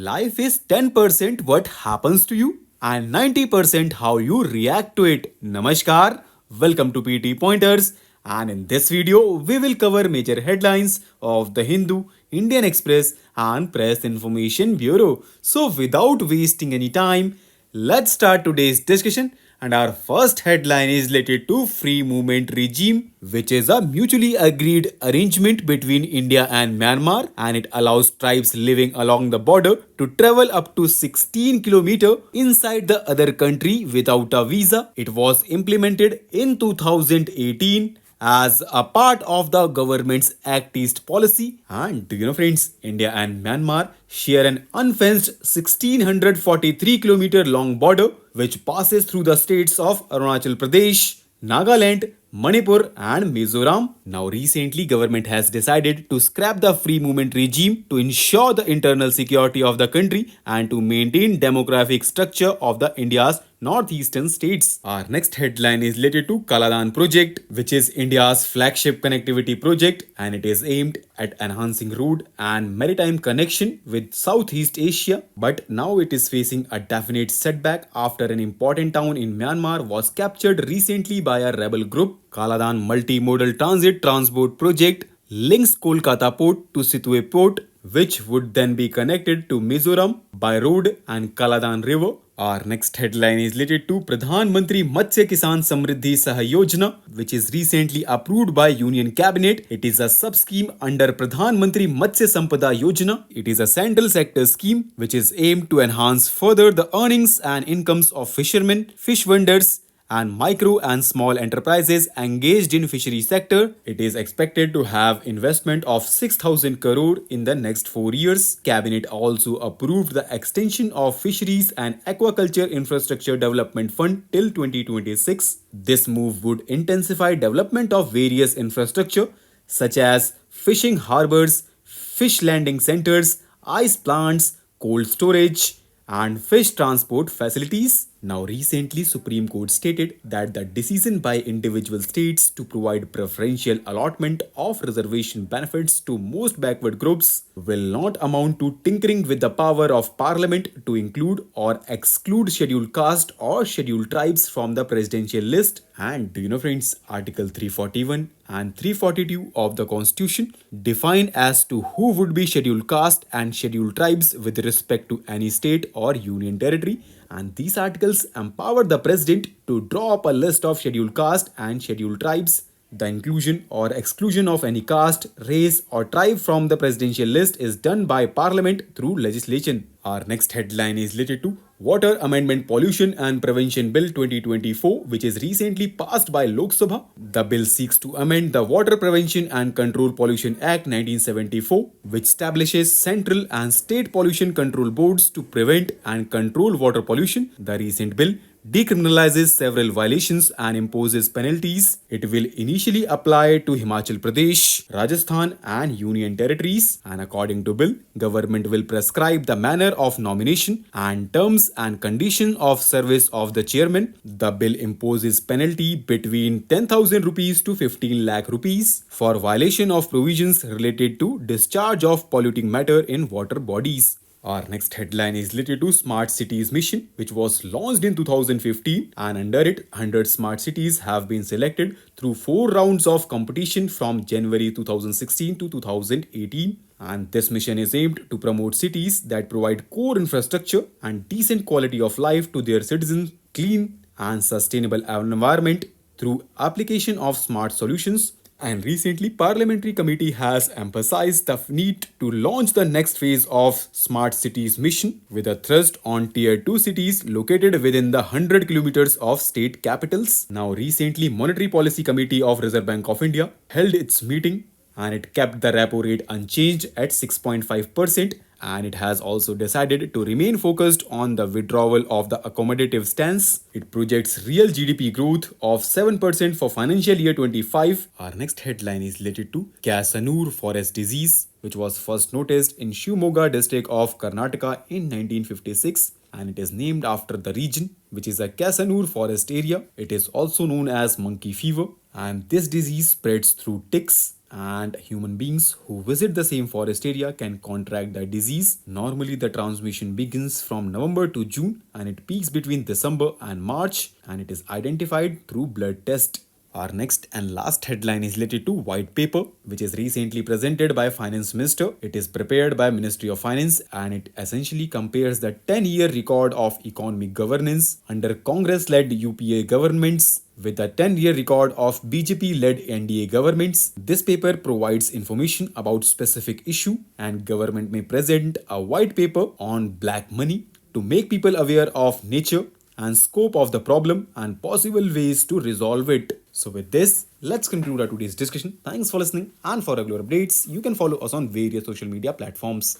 Life is 10% what happens to you and 90% how you react to it. Namaskar, welcome to PT Pointers, and in this video we will cover major headlines of The Hindu, Indian Express and Press Information Bureau. So without wasting any time, let's start today's discussion. And our first headline is related to free movement regime, which is a mutually agreed arrangement between India and Myanmar, and it allows tribes living along the border to travel up to 16 km inside the other country without a visa. It was implemented in 2018 as a part of the government's Act East policy. And do you know, friends, India and Myanmar share an unfenced 1643 km long border which passes through the states of Arunachal Pradesh, Nagaland, Manipur and Mizoram. Now recently government has decided to scrap the free movement regime to ensure the internal security of the country and to maintain demographic structure of the India's northeastern states. Our next headline is related to Kaladan project, which is India's flagship connectivity project, and it is aimed at enhancing road and maritime connection with Southeast Asia. But now it is facing a definite setback after an important town in Myanmar was captured recently by a rebel group. Kaladan multimodal transport project links Kolkata port to Situe port, which would then be connected to Mizoram by road and Kaladan river. Our next headline is related to Pradhanmantri Matsya Kisan Samriddhi Saha Yojana, which is recently approved by Union Cabinet. It is a sub-scheme under Pradhanmantri Matsya Sampada Yojana. It is a central sector scheme which is aimed to enhance further the earnings and incomes of fishermen, fish vendors, and micro and small enterprises engaged in fishery sector. It is expected to have investment of 6,000 crore in the next 4 years. Cabinet also approved the extension of Fisheries and Aquaculture Infrastructure Development Fund till 2026. This move would intensify development of various infrastructure such as fishing harbors, fish landing centers, ice plants, cold storage, and fish transport facilities. Now recently Supreme Court stated that the decision by individual states to provide preferential allotment of reservation benefits to most backward groups will not amount to tinkering with the power of Parliament to include or exclude scheduled caste or scheduled tribes from the presidential list. And do you know, friends, Article 341 and 342 of the Constitution define as to who would be scheduled caste and scheduled tribes with respect to any state or union territory, and these articles empower the president to draw up a list of scheduled caste and scheduled tribes. The inclusion or exclusion of any caste, race or tribe from the presidential list is done by Parliament through legislation. Our next headline is related to Water Amendment Pollution and Prevention Bill 2024, which is recently passed by Lok Sabha. The bill seeks to amend the Water Prevention and Control Pollution Act 1974, which establishes central and state pollution control boards to prevent and control water pollution. The recent bill decriminalizes several violations and imposes penalties. It will initially apply to Himachal Pradesh, Rajasthan and Union Territories, and according to bill, government will prescribe the manner of nomination and terms and condition of service of the chairman. The bill imposes penalty between 10,000 rupees to 15 lakh rupees for violation of provisions related to discharge of polluting matter in water bodies. Our next headline is related to Smart Cities Mission, which was launched in 2015, and under it 100 smart cities have been selected through 4 rounds of competition from January 2016 to 2018. And this mission is aimed to promote cities that provide core infrastructure and decent quality of life to their citizens, clean and sustainable environment through application of smart solutions. And recently, Parliamentary Committee has emphasized the need to launch the next phase of Smart Cities Mission with a thrust on Tier 2 cities located within the 100 kilometers of state capitals. Now recently, Monetary Policy Committee of Reserve Bank of India held its meeting and it kept the repo rate unchanged at 6.5%, and it has also decided to remain focused on the withdrawal of the accommodative stance. It projects real GDP growth of 7% for financial year 25. Our next headline is related to Casanur forest disease, which was first noticed in Shimoga district of Karnataka in 1956. and it is named after the region, which is a Casanur forest area. It is also known as monkey fever, and this disease spreads through ticks, and human beings who visit the same forest area can contract the disease. Normally, the transmission begins from November to June and it peaks between December and March, and it is identified through blood test. Our next and last headline is related to white paper, which is recently presented by Finance Minister. It is prepared by Ministry of Finance and it essentially compares the 10-year record of economic governance under Congress-led UPA governments with the 10-year record of BJP-led NDA governments. This paper provides information about specific issue, and government may present a white paper on black money to make people aware of nature and scope of the problem and possible ways to resolve it. So with this, let's conclude our today's discussion. Thanks for listening, and for regular updates, you can follow us on various social media platforms.